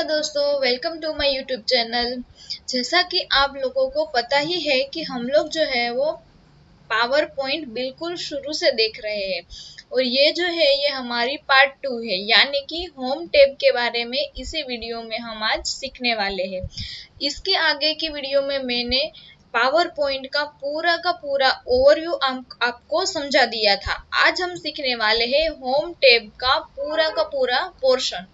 दोस्तों, welcome to my YouTube channel. जैसा कि आप लोगों को पता ही है कि हम लोग जो है वो पावर पॉइंट बिल्कुल शुरू से देख रहे हैं और ये जो है ये हमारी पार्ट 2 है, यानी कि होम टैब के बारे में इसी वीडियो में हम आज सीखने वाले हैं। इसके आगे की वीडियो में मैंने पावर पॉइंट का पूरा ओवरव्यू आपको समझा दिया था। आज हम सीखने वाले हैं होम टैब का पूरा पोर्शन।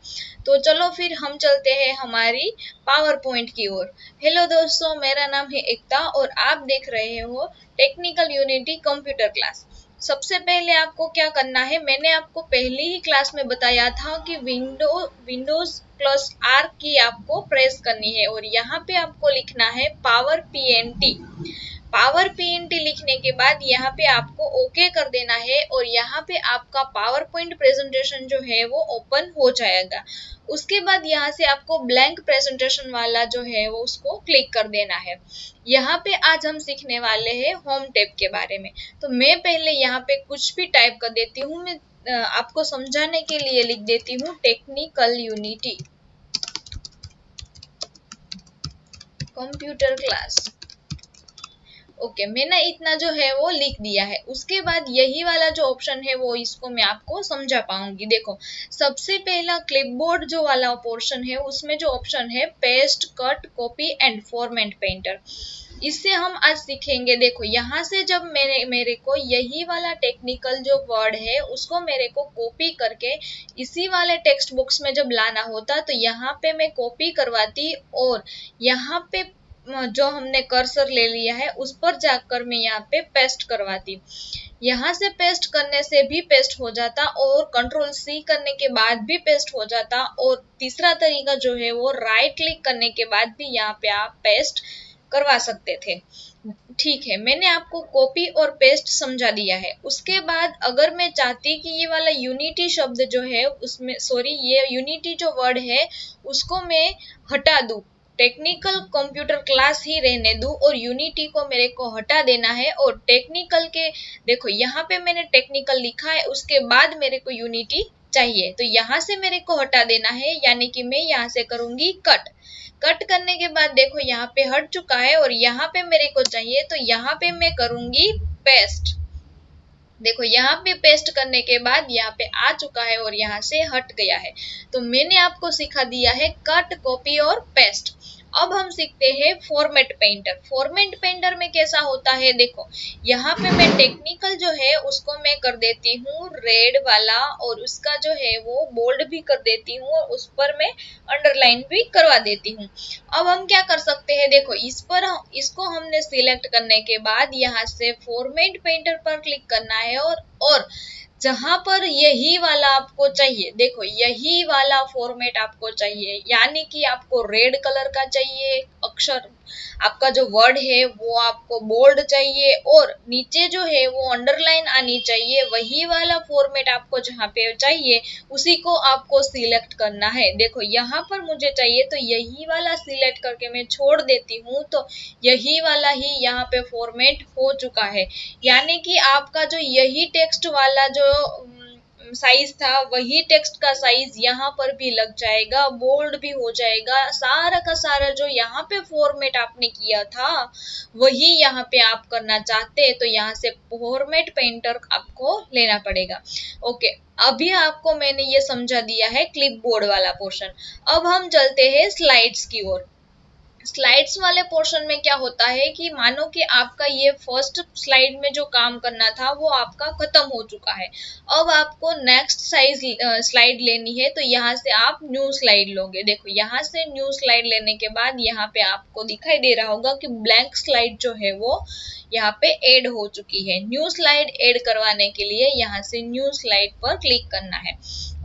तो चलो फिर हम चलते हैं हमारी पावर पॉइंट की ओर। हेलो दोस्तों, मेरा नाम है एकता और आप देख रहे हो टेक्निकल यूनिटी कंप्यूटर क्लास। सबसे पहले आपको क्या करना है, मैंने आपको पहली ही क्लास में बताया था कि विंडोज प्लस आर की आपको प्रेस करनी है और यहाँ पे आपको लिखना है पावर पीएनटी। पावर पीएनटी लिखने के बाद यहाँ पे आपको ओके कर देना है और यहाँ पे आपका पावर पॉइंट प्रेजेंटेशन जो है वो ओपन हो जाएगा। उसके बाद यहाँ से आपको ब्लैंक प्रेजेंटेशन वाला जो है वो उसको क्लिक कर देना है। यहाँ पे आज हम सीखने वाले हैं होम टैब के बारे में। तो मैं पहले यहाँ पे कुछ भी टाइप कर देती हूँ। मैं आपको समझाने के लिए लिख देती हूँ technical unity computer class. Okay, मैंने इतना जो है वो लिख दिया है। उसके बाद यही वाला जो ऑप्शन है वो इसको मैं आपको समझा पाऊंगी। देखो, सबसे पहला क्लिपबोर्ड जो वाला पोर्शन है उसमें जो ऑप्शन है paste, cut, copy and format painter, इससे हम आज सीखेंगे। देखो, यहाँ से जब मेरे को यही वाला टेक्निकल जो वर्ड है उसको मेरे को कॉपी करके इसी वाले टेक्स्ट बॉक्स में जब लाना होता तो यहाँ पे मैं कॉपी करवाती और यहाँ पे जो हमने कर्सर ले लिया है उस पर जाकर मैं यहाँ पे पेस्ट करवाती। यहाँ से पेस्ट करने से भी पेस्ट हो जाता और कंट्रोल सी करने के बाद भी पेस्ट हो जाता। और तीसरा तरीका जो है वो राइट क्लिक करने के बाद भी यहाँ पे आप पेस्ट करवा सकते थे। ठीक है, मैंने आपको कॉपी और पेस्ट समझा दिया है। उसके बाद अगर मैं चाहती कि ये वाला यूनिटी शब्द जो है उसमें ये यूनिटी जो वर्ड है उसको मैं हटा दूं, टेक्निकल कंप्यूटर क्लास ही रहने दूं और यूनिटी को मेरे को हटा देना है। और टेक्निकल के देखो यहाँ पे मैंने टेक्निकल लिखा है, उसके बाद मेरे को यूनिटी चाहिए तो यहाँ से मेरे को हटा देना है, यानी कि मैं यहाँ से करूंगी कट। कट करने के बाद देखो यहाँ पे हट चुका है और यहाँ पे मेरे को चाहिए तो यहाँ पे मैं करूंगी पेस्ट। देखो, यहाँ पे पेस्ट करने के बाद यहाँ पे आ चुका है और यहाँ से हट गया है। तो मैंने आपको सिखा दिया है कट, कॉपी और पेस्ट। अब हम सीखते हैं फॉर्मेट पेंटर। फॉर्मेट पेंटर में कैसा होता है, देखो यहाँ पे मैं टेक्निकल जो है उसको मैं कर देती हूँ रेड वाला और उसका जो है वो बोल्ड भी कर देती हूँ और उस पर मैं अंडरलाइन भी करवा देती हूँ। अब हम क्या कर सकते हैं, देखो इसको हमने सिलेक्ट करने के बाद यहाँ से फॉर्मेट पेंटर पर क्लिक करना है और जहां पर यही वाला आपको चाहिए, देखो यही वाला फॉर्मेट आपको चाहिए, यानी कि आपको रेड कलर का चाहिए अक्षर, आपका जो वर्ड है वो आपको बोल्ड चाहिए और नीचे जो है वो अंडरलाइन आनी चाहिए। वही वाला फॉर्मेट आपको जहाँ पे चाहिए उसी को आपको सिलेक्ट करना है। देखो यहाँ पर मुझे चाहिए तो यही वाला सिलेक्ट करके मैं छोड़ देती हूँ तो यही वाला ही यहाँ पे फॉर्मेट हो चुका है, यानी कि आपका जो यही टेक्स्ट वाला जो साइज था वही टेक्स्ट का साइज यहाँ पर भी लग जाएगा, बोल्ड भी हो जाएगा। सारा का सारा जो यहाँ पे फॉर्मेट आपने किया था वही यहाँ पे आप करना चाहते हैं तो यहाँ से फॉर्मेट पेंटर आपको लेना पड़ेगा। ओके, अभी आपको मैंने ये समझा दिया है क्लिपबोर्ड वाला पोर्शन। अब हम चलते हैं स्लाइड्स की ओर। स्लाइड्स वाले पोर्शन में क्या होता है कि मानो कि आपका ये फर्स्ट स्लाइड में जो काम करना था वो आपका खत्म हो चुका है। अब आपको नेक्स्ट स्लाइड लेनी है तो यहाँ से आप न्यू स्लाइड लोगे। देखो यहाँ से न्यू स्लाइड लेने के बाद यहाँ पे आपको दिखाई दे रहा होगा कि ब्लैंक स्लाइड जो है वो यहाँ पे ऐड हो चुकी है। न्यू स्लाइड ऐड करवाने के लिए यहाँ से न्यू स्लाइड पर क्लिक करना है।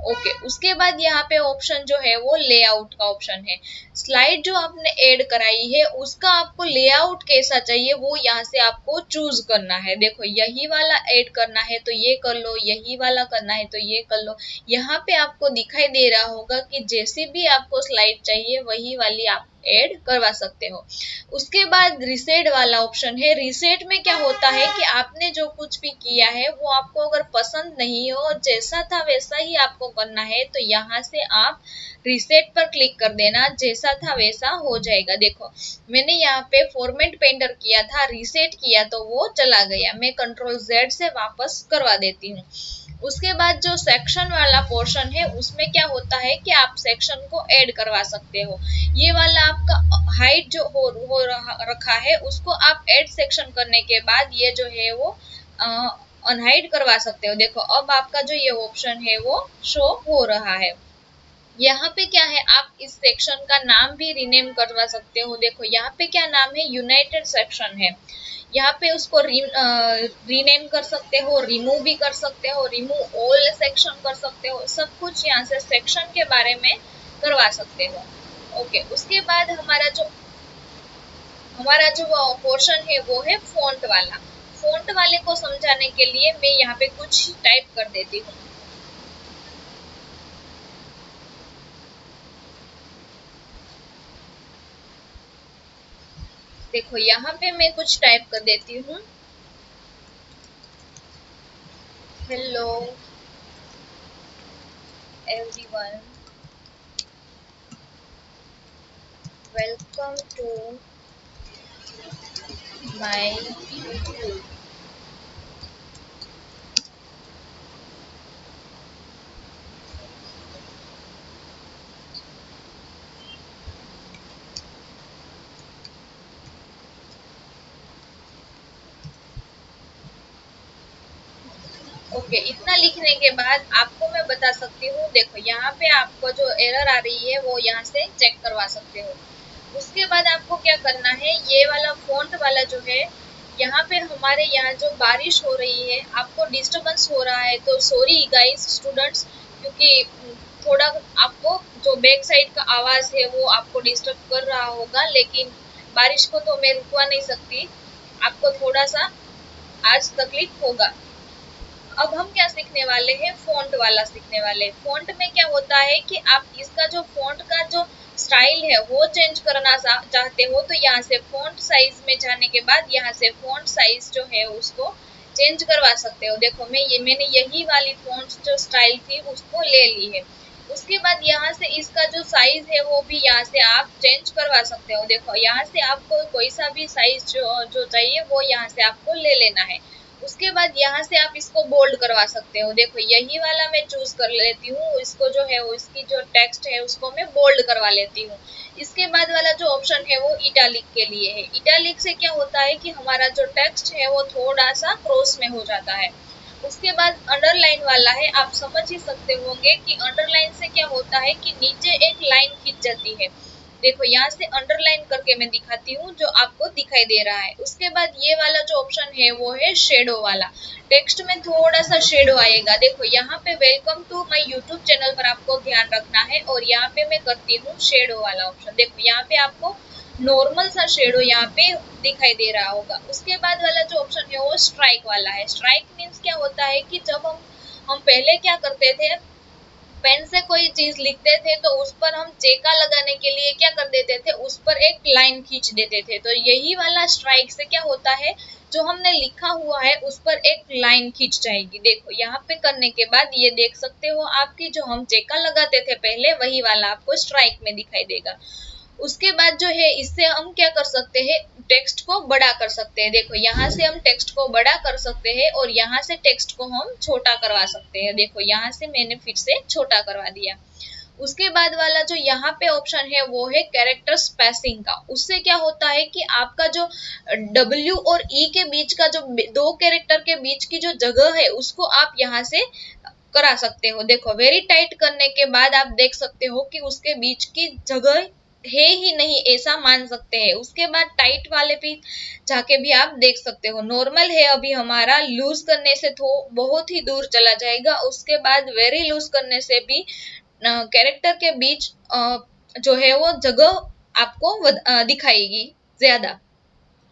ओके, उसके बाद यहाँ पे ऑप्शन जो है वो लेआउट का ऑप्शन है। स्लाइड जो आपने ऐड कराई है उसका आपको लेआउट कैसा चाहिए वो यहाँ से आपको चूज करना है। देखो यही वाला ऐड करना है तो ये कर लो, यही वाला करना है तो ये कर लो। यहाँ पे आपको दिखाई दे रहा होगा कि जैसी भी आपको स्लाइड चाहिए वही वाली आप ऐड करवा सकते हो। उसके बाद रिसेट वाला ऑप्शन है। रिसेट में क्या होता है कि आपने जो कुछ भी किया है वो आपको अगर पसंद नहीं हो और जैसा था वैसा ही आपको करना है तो यहाँ से आप रिसेट पर क्लिक कर देना, जैसा था वैसा हो जाएगा। देखो मैंने यहाँ पे फॉर्मेट पेंटर किया था, रिसेट किया तो वो चला गया। मैं कंट्रोल Z से वापस करवा देती हूँ। उसके बाद जो सेक्शन वाला पोर्शन है उसमें क्या होता है कि आप सेक्शन को ऐड करवा सकते हो। ये वाला आपका हाइट जो रखा है उसको आप ऐड सेक्शन करने के बाद ये जो है वो अनहाइड करवा सकते हो। देखो अब आपका जो ये ऑप्शन है वो शो हो रहा है। यहाँ पे क्या है, आप इस सेक्शन का नाम भी रीनेम करवा सकते हो। देखो यहाँ पे क्या नाम है, यूनाइटेड सेक्शन है। यहाँ पे उसको रीनेम कर सकते हो, रिमूव भी कर सकते हो, रिमूव ऑल सेक्शन कर सकते हो। सब कुछ यहाँ से सेक्शन के बारे में करवा सकते हो। ओके, उसके बाद हमारा जो पोर्शन है वो है फॉन्ट वाला। फॉन्ट वाले को समझाने के लिए मैं यहाँ पे कुछ टाइप कर देती हूँ। देखो यहाँ पे मैं कुछ टाइप कर देती हूँ। Hello everyone, welcome to my YouTube. Okay, इतना लिखने के बाद आपको मैं बता सकती हूँ। देखो यहाँ पे आपको जो एरर आ रही है वो यहाँ से चेक करवा सकते हो। उसके बाद आपको क्या करना है, ये वाला फॉन्ट वाला जो है, यहाँ पे हमारे यहाँ जो बारिश हो रही है, आपको डिस्टरबेंस हो रहा है तो सॉरी गाइस स्टूडेंट्स, क्योंकि थोड़ा आपको जो बैक साइड का आवाज है वो आपको डिस्टर्ब कर रहा होगा, लेकिन बारिश को तो मैं रुकवा नहीं सकती। आपको थोड़ा सा आज तकलीफ होगा। अब हम क्या सीखने वाले हैं, फॉन्ट वाला सीखने वाले। फॉन्ट में क्या होता है कि आप इसका जो फॉन्ट का जो स्टाइल है वो चेंज करना चाहते हो तो यहाँ से फॉन्ट साइज में जाने के बाद यहाँ से फॉन्ट साइज जो है उसको चेंज करवा सकते हो। देखो मैंने यही वाली फॉन्ट जो स्टाइल थी उसको ले ली है। उसके बाद यहाँ से इसका जो साइज है वो भी यहाँ से आप चेंज करवा सकते हो। देखो यहाँ से आपको कोई सा भी साइज जो चाहिए वो यहाँ से आपको ले लेना है। उसके बाद यहाँ से आप इसको बोल्ड करवा सकते हो। देखो यही वाला मैं चूज कर लेती हूँ, इसको जो है इसकी जो टेक्स्ट है उसको मैं बोल्ड करवा लेती हूँ। इसके बाद वाला जो ऑप्शन है वो इटालिक के लिए है। इटालिक से क्या होता है कि हमारा जो टेक्स्ट है वो थोड़ा सा क्रॉस में हो जाता है। उसके बाद अंडरलाइन वाला है। आप समझ ही सकते होंगे कि अंडरलाइन से क्या होता है कि नीचे एक लाइन खींच जाती है। देखो यहाँ से अंडरलाइन करके मैं दिखाती हूँ जो आपको दिखाई दे रहा है। उसके बाद ये वाला जो ऑप्शन है वो है शेडो वाला। टेक्स्ट में थोड़ा सा शेडो आएगा। देखो यहाँ पे welcome to my YouTube channel पर आपको ध्यान रखना है और यहाँ पे मैं करती हूँ शेडो वाला ऑप्शन। देखो यहाँ पे आपको नॉर्मल सा शेडो यहाँ पे दिखाई दे रहा होगा। उसके बाद वाला जो ऑप्शन है वो स्ट्राइक वाला है। स्ट्राइक मीन्स क्या होता है कि जब हम पहले क्या करते थे, पेन से कोई चीज लिखते थे तो उस पर हम चेका लगाने के लिए क्या कर देते थे, उस पर एक लाइन खींच देते थे। तो यही वाला स्ट्राइक से क्या होता है, जो हमने लिखा हुआ है उस पर एक लाइन खींच जाएगी। देखो यहाँ पे करने के बाद ये देख सकते हो आपकी जो हम चेका लगाते थे पहले वही वाला आपको स्ट्राइक में दिखाई देगा। उसके बाद जो है इससे हम क्या कर सकते हैं, टेक्स्ट को बड़ा कर सकते हैं। देखो यहाँ से हम टेक्स्ट को बड़ा कर सकते हैं और यहाँ से टेक्स्ट को हम छोटा करवा सकते हैं। देखो यहाँ से मैंने फिर से छोटा करवा दिया। उसके बाद वाला जो यहाँ पे ऑप्शन है वो है कैरेक्टर स्पेसिंग का। उससे क्या होता है कि आपका जो W और E के बीच का जो दो कैरेक्टर के बीच की जो जगह है उसको आप यहाँ से करा सकते हो। देखो वेरी टाइट करने के बाद आप देख सकते हो कि उसके बीच की जगह है ही नहीं, ऐसा मान सकते हैं। उसके बाद टाइट वाले भी जाके भी आप देख सकते हो। नॉर्मल है अभी हमारा, लूज करने से तो बहुत ही दूर चला जाएगा। उसके बाद वेरी लूज करने से भी कैरेक्टर के बीच जो है वो जगह आपको दिखाएगी ज्यादा।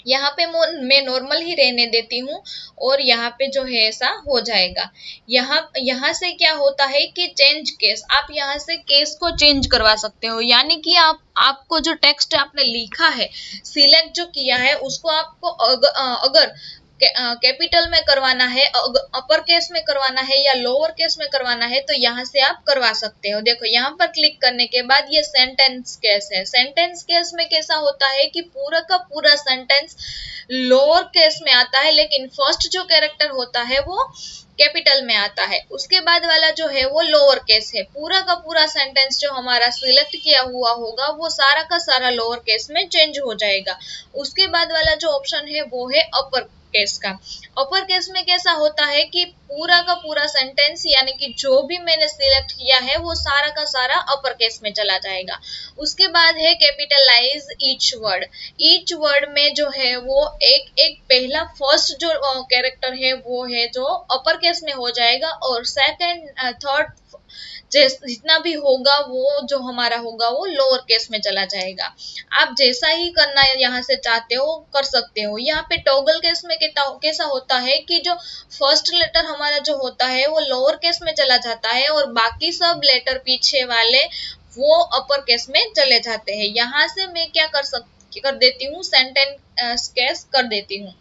यहाँ पे मैं नॉर्मल ही रहने देती हूँ और यहाँ पे जो है ऐसा हो जाएगा। यहाँ से क्या होता है कि चेंज केस, आप यहाँ से केस को चेंज करवा सकते हो, यानी कि आपको जो टेक्स्ट आपने लिखा है, सिलेक्ट जो किया है, उसको आपको अगर कैपिटल में करवाना है, अपर केस में करवाना है या लोअर केस में करवाना है, तो यहाँ से आप करवा सकते हो। देखो यहाँ पर क्लिक करने के बाद ये सेंटेंस केस है। सेंटेंस केस में कैसा होता है कि पूरा का पूरा सेंटेंस लोअर केस में आता है, लेकिन फर्स्ट जो कैरेक्टर होता है वो कैपिटल में आता है। उसके बाद वाला जो है वो लोअर केस है। पूरा का पूरा सेंटेंस जो हमारा सिलेक्ट किया हुआ होगा वो सारा का सारा लोअर केस में चेंज हो जाएगा। उसके बाद वाला जो ऑप्शन है वो है अपर केस का। अपर केस में कैसा होता है कि पूरा का पूरा सेंटेंस, यानी कि जो भी मैंने सिलेक्ट किया है वो सारा का सारा अपर केस में चला जाएगा। उसके बाद है capitalize each word. Each word में जो है वो एक एक पहला फर्स्ट जो कैरेक्टर है वो है जो अपर केस में हो जाएगा, और सेकंड थर्ड जितना भी होगा वो जो हमारा होगा वो लोअर केस में चला जाएगा। आप जैसा ही करना यहाँ से चाहते हो कर सकते हो। यहाँ पे टॉगल केस में कैसा होता है कि जो फर्स्ट लेटर हमारा जो होता है वो लोअर केस में चला जाता है और बाकी सब लेटर पीछे वाले वो अपर केस में चले जाते हैं। यहाँ से मैं क्या कर देती हूँ, सेंटेंस केस कर देती हूँ।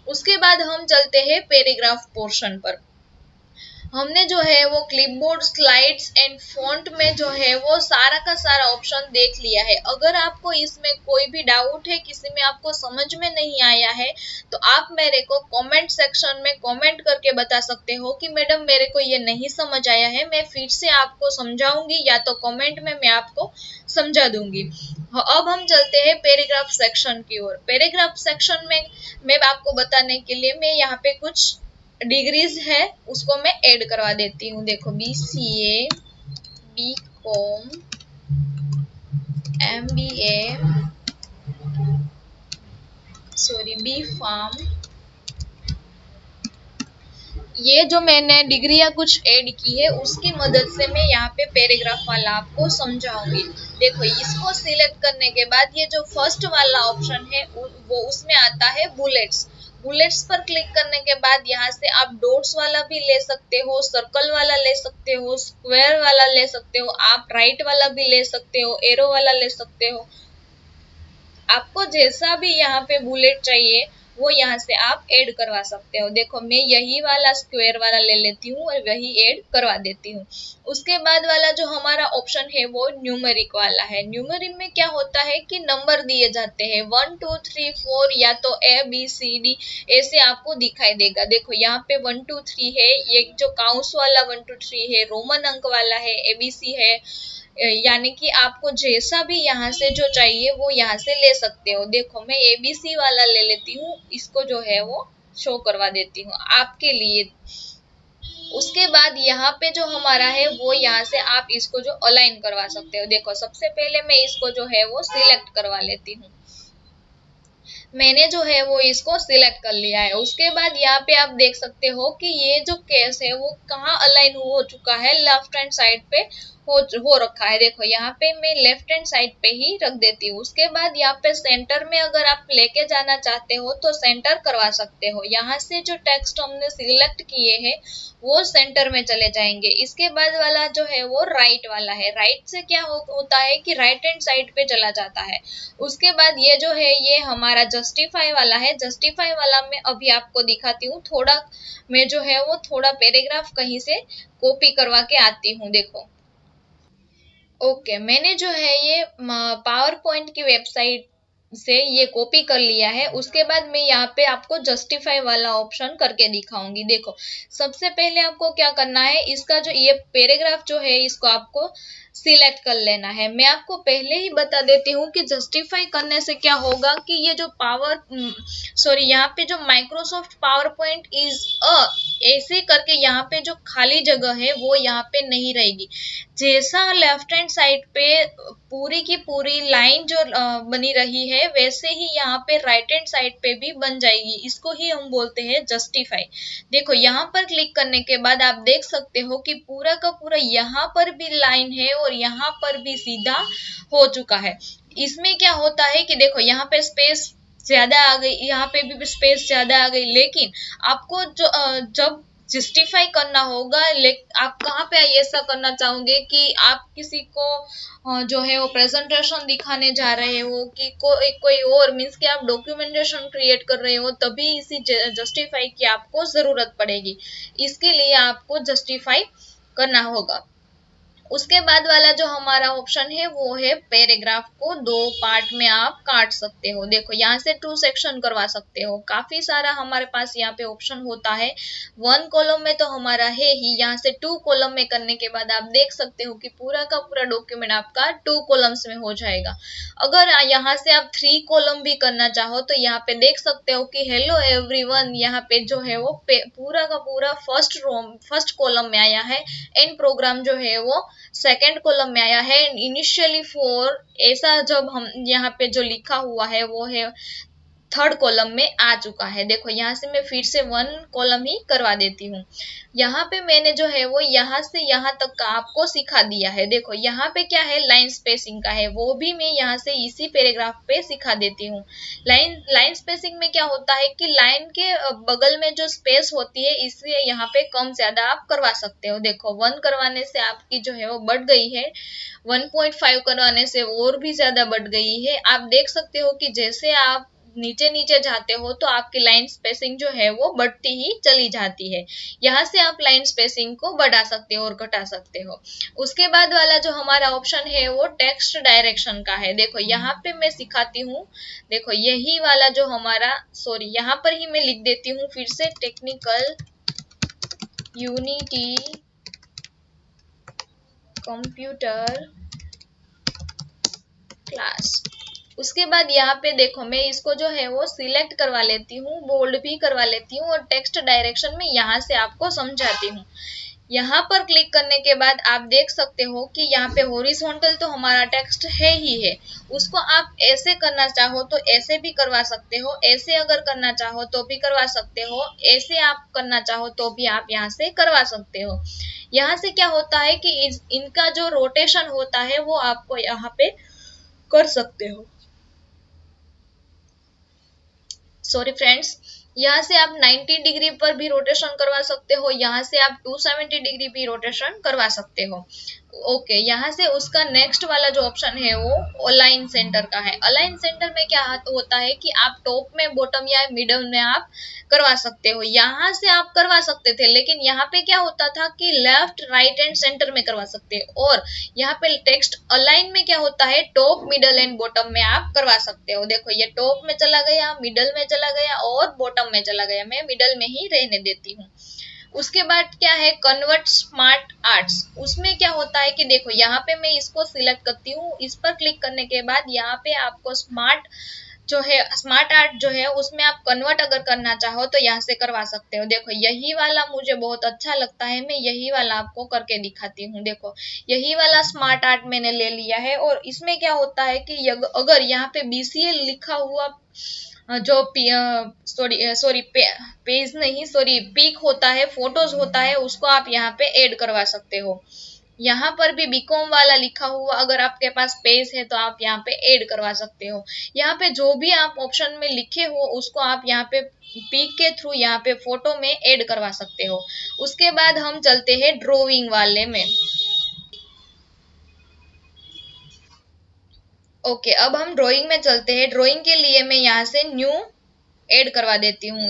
उसके बाद हम चलते हैं पैराग्राफ पोर्शन पर। हमने जो है वो क्लिपबोर्ड, स्लाइड्स एंड फॉन्ट में जो है वो सारा का सारा ऑप्शन देख लिया है। अगर आपको इसमें कोई भी डाउट है, किसी में आपको समझ में नहीं आया है, तो आप मेरे को कमेंट सेक्शन में कमेंट करके बता सकते हो कि मैडम मेरे को ये नहीं समझ आया है, मैं फिर से आपको समझाऊंगी, या तो कमेंट में मैं आपको समझा दूंगी। अब हम चलते हैं पैराग्राफ सेक्शन की ओर। पैराग्राफ सेक्शन में मैं आपको बताने के लिए मैं यहाँ पे कुछ डिग्रीज है उसको मैं ऐड करवा देती हूँ। देखो BCA, BCom, MBA, B.Pharm, ये जो मैंने डिग्रियां कुछ ऐड की है उसकी मदद से मैं यहाँ पे पैराग्राफ वाला आपको समझाऊंगी। देखो इसको सिलेक्ट करने के बाद ये जो फर्स्ट वाला ऑप्शन है वो उसमें आता है बुलेट्स। बुलेट्स पर क्लिक करने के बाद यहाँ से आप डॉट्स वाला भी ले सकते हो, सर्कल वाला ले सकते हो, स्क्वायर वाला ले सकते हो, आप राइट वाला भी ले सकते हो, एरो वाला ले सकते हो। आपको जैसा भी यहाँ पे बुलेट चाहिए वो यहाँ से आप ऐड करवा सकते हो। देखो मैं यही वाला स्क्वायर वाला ले लेती हूँ और वही ऐड करवा देती हूँ। उसके बाद वाला जो हमारा ऑप्शन है वो न्यूमेरिक वाला है। न्यूमेरिक में क्या होता है कि नंबर दिए जाते हैं 1 2 3 4, या तो ABCD ऐसे आपको दिखाई देगा। देखो यहाँ पे 1 2 3 है, ये जो काउंस वाला 1 2 3 है, रोमन अंक वाला है, ABC है, यानी कि आपको जैसा भी यहाँ से जो चाहिए वो यहाँ से ले सकते हो। देखो मैं ABC वाला ले लेती हूँ, इसको जो है वो शो करवा देती हूँ आपके लिए। उसके बाद यहाँ पे जो हमारा है वो यहाँ से आप इसको जो अलाइन करवा सकते हो। देखो सबसे पहले मैं इसको जो है वो सिलेक्ट करवा लेती हूँ। मैंने जो है वो इसको सिलेक्ट कर लिया है। उसके बाद यहाँ पे आप देख सकते हो कि ये जो केस है वो कहाँ अलाइन हो चुका है, लेफ्ट हैंड साइड पे हो रखा है। देखो यहाँ पे मैं लेफ्ट हैंड साइड पे ही रख देती हूँ। उसके बाद यहाँ पे सेंटर में अगर आप लेके जाना चाहते हो तो सेंटर करवा सकते हो। यहाँ से जो टेक्स्ट हमने सिलेक्ट किए हैं वो सेंटर में चले जाएंगे। इसके बाद वाला जो है वो राइट वाला है। राइट से क्या होता है कि राइट हैंड साइड पे चला जाता है। उसके बाद ये जो है ये हमारा जस्टिफाई वाला है। जस्टिफाई वाला मैं अभी आपको दिखाती हूँ। थोड़ा मैं जो है वो थोड़ा पैराग्राफ कहीं से कॉपी करवा के आती हूँ। देखो ओके, मैंने जो है ये पावर पॉइंट की वेबसाइट से ये कॉपी कर लिया है। उसके बाद मैं यहाँ पे आपको जस्टिफाई वाला ऑप्शन करके दिखाऊंगी। देखो सबसे पहले आपको क्या करना है, इसका जो ये पैराग्राफ जो है इसको आपको सिलेक्ट कर लेना है। मैं आपको पहले ही बता देती हूँ कि जस्टिफाई करने से क्या होगा कि ये जो यहाँ पे जो माइक्रोसॉफ्ट पावर पॉइंट इज ऐसे करके यहाँ पे जो खाली जगह है वो यहाँ पे नहीं रहेगी। जैसा लेफ्ट हैंड साइड पे पूरी की पूरी लाइन जो बनी रही है वैसे ही यहाँ पे राइट हैंड साइड पे भी बन जाएगी। इसको ही हम बोलते हैं जस्टिफाई। देखो यहाँ पर क्लिक करने के बाद आप देख सकते हो कि पूरा का पूरा यहाँ पर भी लाइन है और यहाँ पर भी सीधा हो चुका है। इसमें क्या होता है कि देखो यहाँ पे स्पेस ज्यादा आ गई, यहाँ पे भी स्पेस ज्यादा आ गई, लेकिन आपको जो जब जस्टिफाई करना होगा, आप कहाँ पे ऐसा करना चाहोगे कि आप किसी को जो है वो प्रेजेंटेशन दिखाने जा रहे हो कि कोई और मीन्स कि आप डॉक्यूमेंटेशन क्रिएट कर रहे हो, तभी इसी जस्टिफाई की आपको जरूरत पड़ेगी। इसके लिए आपको जस्टिफाई करना होगा। उसके बाद वाला जो हमारा ऑप्शन है वो है पैराग्राफ को दो पार्ट में आप काट सकते हो। देखो यहाँ से टू सेक्शन करवा सकते हो, काफी सारा हमारे पास यहाँ पे ऑप्शन होता है। वन कॉलम में तो हमारा है ही, यहाँ से टू कॉलम में करने के बाद आप देख सकते हो कि पूरा का पूरा डॉक्यूमेंट आपका टू कॉलम्स में हो जाएगा। अगर यहाँ से आप थ्री कॉलम भी करना चाहो तो यहाँ पे देख सकते हो कि हेलो एवरीवन, यहाँ पे जो है वो पूरा का पूरा फर्स्ट कॉलम में आया है, एंड प्रोग्राम जो है वो सेकेंड कॉलम में आया है, इनिशियली फॉर ऐसा जब हम यहाँ पे जो लिखा हुआ है वो है थर्ड कॉलम में आ चुका है। देखो यहाँ से मैं फिर से वन कॉलम ही करवा देती हूँ। यहाँ पे मैंने जो है वो यहाँ से यहाँ तक का आपको सिखा दिया है। देखो यहाँ पे क्या है, लाइन स्पेसिंग का है, वो भी मैं यहाँ से इसी पैराग्राफ पे सिखा देती हूँ। लाइन स्पेसिंग में क्या होता है कि लाइन के बगल में जो स्पेस होती है, इसलिए यहाँ पे कम ज्यादा आप करवा सकते हो। देखो वन करवाने से आपकी जो है वो बढ़ गई है, 1.5 करवाने से और भी ज्यादा बढ़ गई है। आप देख सकते हो कि जैसे आप नीचे नीचे जाते हो तो आपकी लाइन स्पेसिंग जो है वो बढ़ती ही चली जाती है। यहाँ से आप लाइन स्पेसिंग को बढ़ा सकते हो और घटा सकते हो। उसके बाद वाला जो हमारा ऑप्शन है वो टेक्स्ट डायरेक्शन का है। देखो यहाँ पे मैं सिखाती हूँ, देखो यही वाला जो हमारा, सॉरी यहाँ पर ही मैं लिख देती हूँ फिर से, टेक्निकल यूनिटी कंप्यूटर क्लास। उसके बाद यहाँ पे देखो मैं इसको जो है वो सिलेक्ट करवा लेती हूँ, बोल्ड भी करवा लेती हूँ, और टेक्स्ट डायरेक्शन में यहाँ से आपको समझाती हूँ। यहाँ पर क्लिक करने के बाद आप देख सकते हो कि यहाँ पे हॉरिजॉन्टल तो हमारा टेक्स्ट है ही है, उसको आप ऐसे करना चाहो तो ऐसे भी करवा सकते हो, ऐसे अगर करना चाहो तो भी करवा सकते हो, ऐसे आप करना चाहो तो भी आप यहाँ से करवा सकते हो। यहाँ से क्या होता है कि इनका जो रोटेशन होता है वो आपको यहाँ पे कर सकते हो। सॉरी फ्रेंड्स, यहाँ से आप 90 डिग्री पर भी रोटेशन करवा सकते हो, यहाँ से आप 270 डिग्री भी रोटेशन करवा सकते हो। ओके, यहाँ से उसका नेक्स्ट वाला जो ऑप्शन है वो अलाइन सेंटर का है। अलाइन सेंटर में क्या होता है कि आप टॉप में, बॉटम या मिडल में आप करवा सकते हो। यहाँ से आप करवा सकते थे, लेकिन यहाँ पे क्या होता था कि लेफ्ट राइट एंड सेंटर में करवा सकते हो, और यहाँ पे टेक्स्ट अलाइन में क्या होता है, टॉप मिडल एंड बॉटम में आप करवा सकते हो। देखो ये टॉप में चला गया, मिडल में चला गया और बॉटम में चला गया, मैं मिडल में ही रहने देती हूँ। उसके बाद क्या है, कन्वर्ट स्मार्ट आर्ट्स। उसमें क्या होता है कि देखो यहाँ पे मैं इसको सिलेक्ट करती हूँ, इस पर क्लिक करने के बाद यहाँ पे आपको स्मार्ट जो है, स्मार्ट आर्ट जो है उसमें आप कन्वर्ट अगर करना चाहो तो यहाँ से करवा सकते हो। देखो यही वाला मुझे बहुत अच्छा लगता है, मैं यही वाला आपको करके दिखाती हूँ। देखो यही वाला स्मार्ट आर्ट मैंने ले लिया है, और इसमें क्या होता है कि अगर यहाँ पे BCA लिखा हुआ जो सॉरी पेज नहीं, सॉरी पिक होता है, फोटोज होता है, उसको आप यहाँ पे ऐड करवा सकते हो। यहाँ पर भी बीकॉम वाला लिखा हुआ अगर आपके पास पेज है तो आप यहाँ पे ऐड करवा सकते हो। यहाँ पे जो भी आप ऑप्शन में लिखे हो उसको आप यहाँ पे पिक के थ्रू यहाँ पे फोटो में ऐड करवा सकते हो। उसके बाद हम चलते हैं ड्रॉइंग वाले में। ओके, अब हम ड्राइंग में चलते हैं। ड्राइंग के लिए मैं यहाँ से न्यू ऐड करवा देती हूँ,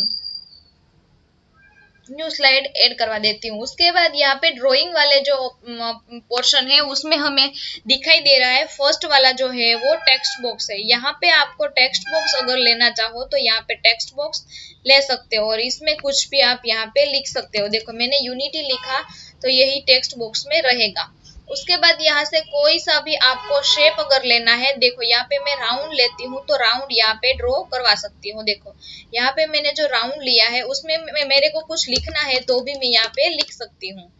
न्यू स्लाइड ऐड करवा देती हूँ। उसके बाद यहाँ पे ड्राइंग वाले जो पोर्शन है उसमें हमें दिखाई दे रहा है फर्स्ट वाला जो है वो टेक्स्ट बॉक्स है। यहाँ पे आपको टेक्स्ट बॉक्स अगर लेना चाहो तो यहाँ पे टेक्स्ट बॉक्स ले सकते हो, और इसमें कुछ भी आप यहाँ पे लिख सकते हो। देखो मैंने यूनिटी लिखा तो यही टेक्स्ट बॉक्स में रहेगा। उसके बाद यहाँ से कोई सा भी आपको शेप अगर लेना है, देखो यहाँ पे मैं राउंड लेती हूँ तो राउंड यहाँ पे ड्रॉ करवा सकती हूँ। देखो यहाँ पे मैंने जो राउंड लिया है उसमें मेरे को कुछ लिखना है तो भी मैं यहाँ पे लिख सकती हूँ।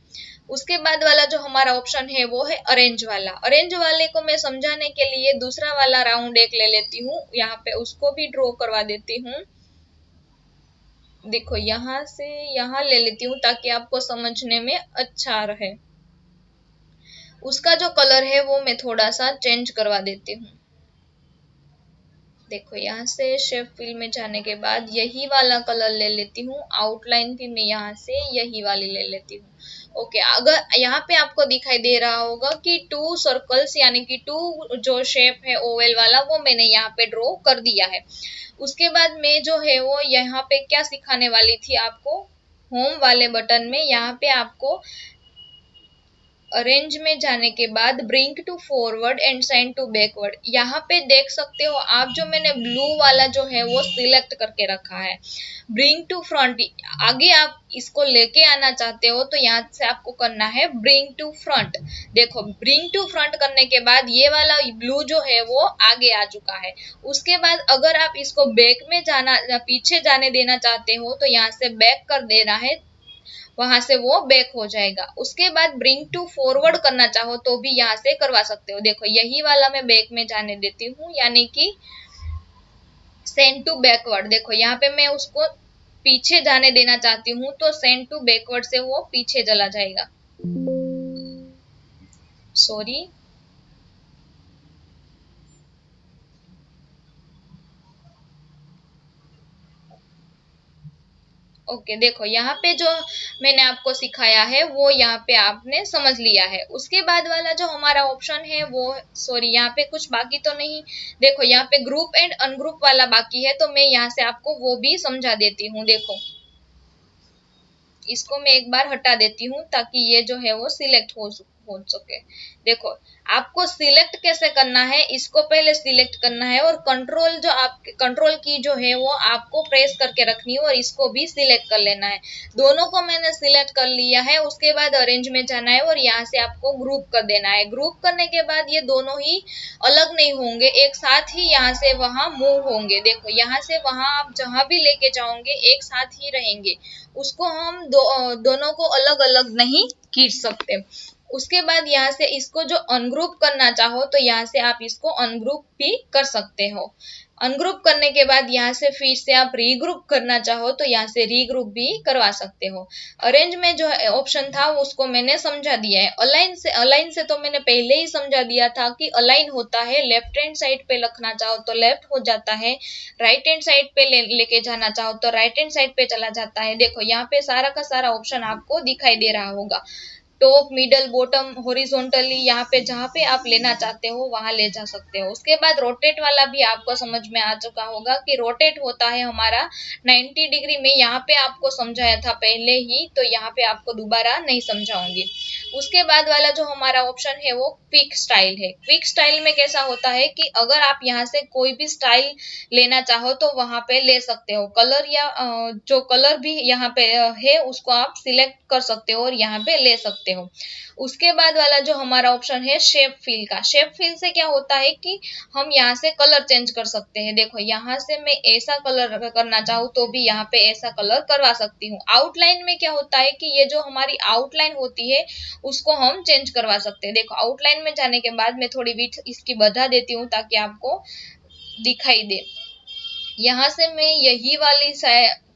उसके बाद वाला जो हमारा ऑप्शन है वो है अरेंज वाला। अरेंज वाले को मैं समझाने के लिए दूसरा वाला राउंड एक ले लेती हूँ, यहाँ पे उसको भी ड्रॉ करवा देती हूँ। देखो यहाँ से यहाँ ले लेती हूँ ताकि आपको समझने में अच्छा रहे। उसका जो कलर है वो मैं थोड़ा सा चेंज करवा देती हूँ। देखो यहाँ से शेप फिल में जाने के बाद यही वाला कलर ले लेती हूँ, आउटलाइन भी मैं यहाँ से यही वाली ले लेती हूँ। ओके, अगर यहाँ पे आपको दिखाई दे रहा होगा कि 2 सर्कल्स यानी कि 2 जो शेप है ओवल वाला वो मैंने यहाँ पे ड्रॉ कर दिया है। उसके बाद मैं जो है वो यहाँ पे क्या सिखाने वाली थी आपको, होम वाले बटन में यहाँ पे आपको अरेंज में जाने के बाद bring to forward and send to backward, यहाँ पे देख सकते हो आप, जो मैंने ब्लू वाला जो है वो सिलेक्ट करके रखा है। ब्रिंग टू फ्रंट, आगे आप इसको लेके आना चाहते हो तो यहाँ से आपको करना है ब्रिंग टू फ्रंट। देखो ब्रिंग टू फ्रंट करने के बाद ये वाला ब्लू जो है वो आगे आ चुका है। उसके बाद अगर आप इसको बैक में जाना, पीछे जाने देना चाहते हो तो यहाँ से बैक कर देना है, वहां से वो बैक हो जाएगा। उसके बाद ब्रिंग टू फॉरवर्ड करना चाहो तो भी यहाँ से करवा सकते हो। देखो यही वाला मैं बैक में जाने देती हूँ, यानी कि सेंड टू बैकवर्ड। देखो यहाँ पे मैं उसको पीछे जाने देना चाहती हूँ तो सेंड टू बैकवर्ड से वो पीछे चला जाएगा। सॉरी, ओके देखो यहाँ पे जो मैंने आपको सिखाया है वो यहाँ पे आपने समझ लिया है। उसके बाद वाला जो हमारा ऑप्शन है वो, सॉरी यहाँ पे कुछ बाकी तो नहीं, देखो यहाँ पे ग्रुप एंड अनग्रुप वाला बाकी है, तो मैं यहाँ से आपको वो भी समझा देती हूँ। देखो इसको मैं एक बार हटा देती हूँ ताकि ये जो है वो सिलेक्ट हो सके। देखो आपको सिलेक्ट कैसे करना है, इसको पहले सिलेक्ट करना है और कंट्रोल जो आप कंट्रोल की जो है वो आपको प्रेस करके रखनी है और इसको भी सिलेक्ट कर लेना है। दोनों को मैंने सिलेक्ट कर लिया है। उसके बाद अरेंज में जाना है और यहाँ से आपको ग्रुप कर देना है। ग्रुप करने के बाद ये दोनों ही अलग नहीं होंगे, एक साथ ही यहाँ से वहां मूव होंगे। देखो यहाँ से वहां आप जहां भी लेके जाओगे एक साथ ही रहेंगे, उसको हम दोनों को अलग अलग नहीं खींच सकते। उसके बाद यहाँ से इसको जो अनग्रुप करना चाहो तो यहाँ से आप इसको अनग्रुप भी कर सकते हो। अनग्रुप करने के बाद यहाँ से फिर से आप रीग्रुप करना चाहो तो यहाँ से रीग्रुप भी करवा सकते हो। अरेंज में जो ऑप्शन था उसको मैंने समझा दिया है। अलाइन से तो मैंने पहले ही समझा दिया था कि अलाइन होता है लेफ्ट हैंड साइड पे रखना चाहो तो लेफ्ट हो जाता है, राइट हैंड साइड पे लेके जाना चाहो तो राइट हैंड साइड पे चला जाता है। देखो यहाँ पे सारा का सारा ऑप्शन आपको दिखाई दे रहा होगा, टॉप मिडल बॉटम हॉरिजॉन्टली, यहाँ पे जहाँ पे आप लेना चाहते हो वहां ले जा सकते हो। उसके बाद रोटेट वाला भी आपको समझ में आ चुका होगा कि रोटेट होता है हमारा 90 डिग्री में, यहाँ पे आपको समझाया था पहले ही, तो यहाँ पे आपको दोबारा नहीं समझाऊंगी। उसके बाद वाला जो हमारा ऑप्शन है वो क्विक स्टाइल है। क्विक स्टाइल में कैसा होता है कि अगर आप यहाँ से कोई भी स्टाइल लेना चाहो तो वहां पे ले सकते हो, कलर या जो कलर भी यहाँ पे है उसको आप सिलेक्ट कर सकते हो और यहाँ पे ले सकते हो। उसके बाद वाला जो हमारा ऑप्शन है शेप फिल का, शेप फिल से क्या होता है कि हम यहाँ से कलर चेंज कर सकते हैं। देखो यहाँ से मैं ऐसा कलर करना चाहूँ तो भी यहाँ पे ऐसा कलर करवा सकती हूँ। आउटलाइन में क्या होता है कि ये जो हमारी आउटलाइन होती है उसको हम चेंज करवा सकते हैं। देखो आउटलाइन में जाने के बाद मैं थोड़ी विड्थ इसकी बढ़ा देती हूँ ताकि आपको दिखाई दे। यहाँ से मैं यही वाली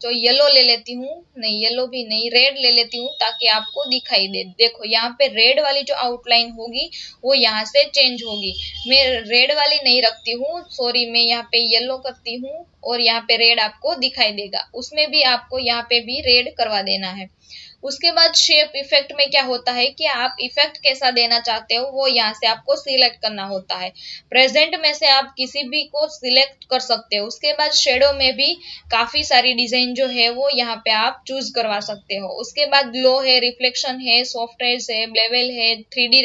जो येलो ले लेती हूँ, नहीं येलो भी नहीं, रेड ले लेती हूँ ताकि आपको दिखाई दे। देखो यहाँ पे रेड वाली जो आउटलाइन होगी वो यहाँ से चेंज होगी। मैं रेड वाली नहीं रखती हूँ, सॉरी, मैं यहाँ पे येलो करती हूँ और यहाँ पे रेड आपको दिखाई देगा। उसमें भी आपको यहाँ पे भी रेड करवा देना है। उसके बाद शेप इफेक्ट में क्या होता है कि आप इफेक्ट कैसा देना चाहते हो वो यहाँ से आपको सिलेक्ट करना होता है। प्रेजेंट में से आप किसी भी को सिलेक्ट कर सकते हो। उसके बाद शेडो में भी काफी सारी डिजाइन जो है वो यहाँ पे आप चूज करवा सकते हो। उसके बाद ग्लो है, रिफ्लेक्शन है, सॉफ्ट है, ब्लेवेल है, 3D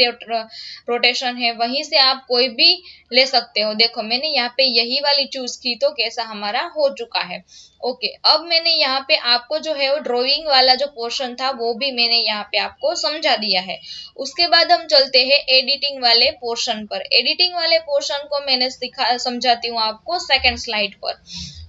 रोटेशन है, वहीं से आप कोई भी ले सकते हो। देखो मैंने यहाँ पे यही वाली चूज की तो कैसा हमारा हो चुका है। ओके, अब मैंने यहाँ पे आपको जो है वो ड्राइंग वाला जो पोर्शन था वो भी मैंने यहाँ पे आपको समझा दिया है। उसके बाद हम चलते हैं एडिटिंग वाले पोर्शन पर। एडिटिंग वाले पोर्शन को मैंने समझाती हूँ आपको सेकंड स्लाइड पर।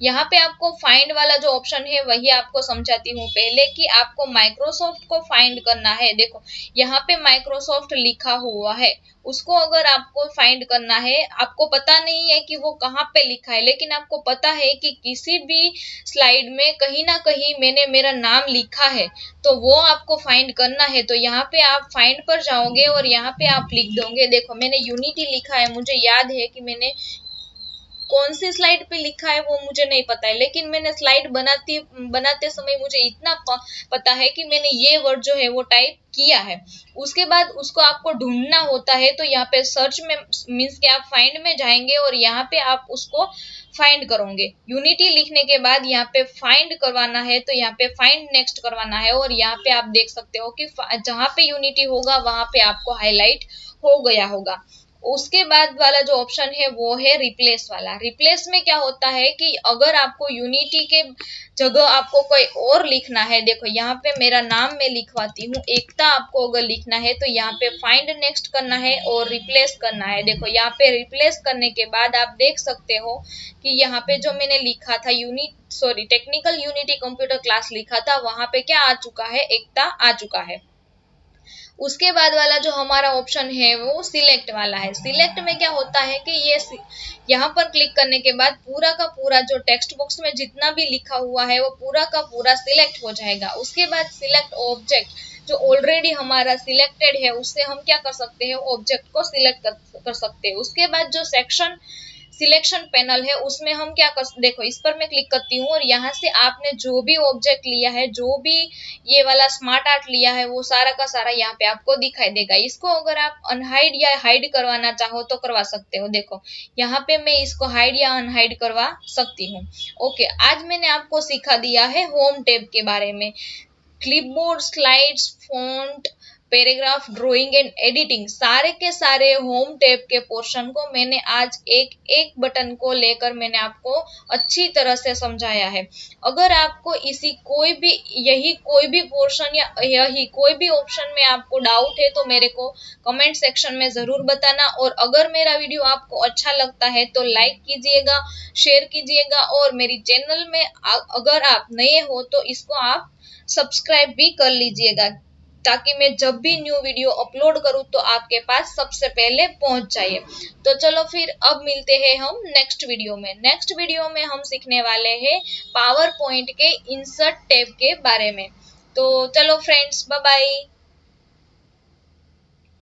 यहाँ पे आपको फाइंड वाला जो ऑप्शन है वही आपको समझाती हूँ पहले कि आपको माइक्रोसॉफ्ट को फाइंड करना है। देखो यहाँ पे माइक्रोसॉफ्ट लिखा हुआ है, उसको अगर आपको फाइंड करना है, आपको पता नहीं है कि वो कहाँ पे लिखा है, लेकिन आपको पता है कि किसी भी स्लाइड में कहीं ना कहीं मैंने मेरा नाम लिखा है, तो वो आपको फाइंड करना है। तो यहाँ पे आप फाइंड पर जाओगे और यहाँ पे आप लिख दोगे। देखो मैंने यूनिटी लिखा है, मुझे याद है कि मैंने कौन सी स्लाइड पे लिखा है वो मुझे नहीं पता है, लेकिन मैंने स्लाइड बनाते समय मुझे इतना पता है कि मैंने ये वर्ड जो है वो टाइप किया है। उसके बाद उसको आपको ढूंढना होता है, तो यहाँ पे सर्च में मीन्स कि आप फाइंड में जाएंगे और यहाँ पे आप उसको फाइंड करोगे। यूनिटी लिखने के बाद यहाँ पे फाइंड करवाना है, तो यहाँ पे फाइंड नेक्स्ट करवाना है और यहाँ पे आप देख सकते हो कि जहाँ पे यूनिटी होगा वहां पे आपको हाईलाइट हो गया होगा। उसके बाद वाला जो ऑप्शन है वो है रिप्लेस वाला। रिप्लेस में क्या होता है कि अगर आपको यूनिटी के जगह आपको कोई और लिखना है, देखो यहाँ पे मेरा नाम मैं लिखवाती हूँ, एकता आपको अगर लिखना है तो यहाँ पे फाइंड नेक्स्ट करना है और रिप्लेस करना है। देखो यहाँ पे रिप्लेस करने के बाद आप देख सकते हो कि यहाँ पे जो मैंने लिखा था टेक्निकल यूनिटी कंप्यूटर क्लास लिखा था, वहां पे क्या आ चुका है, एकता आ चुका है। उसके बाद वाला जो हमारा ऑप्शन है वो सिलेक्ट वाला है। सिलेक्ट में क्या होता है कि ये यहाँ पर क्लिक करने के बाद पूरा का पूरा जो टेक्स्ट बॉक्स में जितना भी लिखा हुआ है वो पूरा का पूरा सिलेक्ट हो जाएगा। उसके बाद सिलेक्ट ऑब्जेक्ट, जो ऑलरेडी हमारा सिलेक्टेड है उससे हम क्या कर सकते हैं, ऑब्जेक्ट को सिलेक्ट कर सकते हैं। उसके बाद जो सेक्शन सिलेक्शन पैनल है उसमें हम क्या कर, देखो इस पर मैं क्लिक करती हूँ और यहाँ से आपने जो भी ऑब्जेक्ट लिया है, जो भी ये वाला स्मार्ट आर्ट लिया है, वो सारा का सारा यहाँ पे आपको दिखाई देगा। इसको अगर आप अनहाइड या हाइड करवाना चाहो तो करवा सकते हो। देखो यहाँ पे मैं इसको हाइड या अनहाइड करवा सकती हूँ। ओके, आज मैंने आपको सिखा दिया है होम टैब के बारे में। Clipboard, slides, font, paragraph, drawing and editing, सारे के सारे होम टैब के पोर्शन को मैंने आज एक एक बटन को लेकर मैंने आपको अच्छी तरह से समझाया है। अगर आपको यही कोई भी पोर्शन या यही कोई भी ऑप्शन में आपको डाउट है तो मेरे को कमेंट सेक्शन में जरूर बताना। और अगर मेरा वीडियो आपको अच्छा लगता है तो लाइक कीजिएगा, शेयर कीजिएगा और मेरी चैनल में अगर आप नए हो तो इसको आप सब्सक्राइब भी कर लीजिएगा, ताकि मैं जब भी न्यू वीडियो अपलोड करूं तो आपके पास सबसे पहले पहुंच जाए। तो चलो फिर अब मिलते हैं हम नेक्स्ट वीडियो में। नेक्स्ट वीडियो में हम सीखने वाले हैं पावर पॉइंट के इंसर्ट टैब के बारे में। तो चलो फ्रेंड्स, बाय बाय।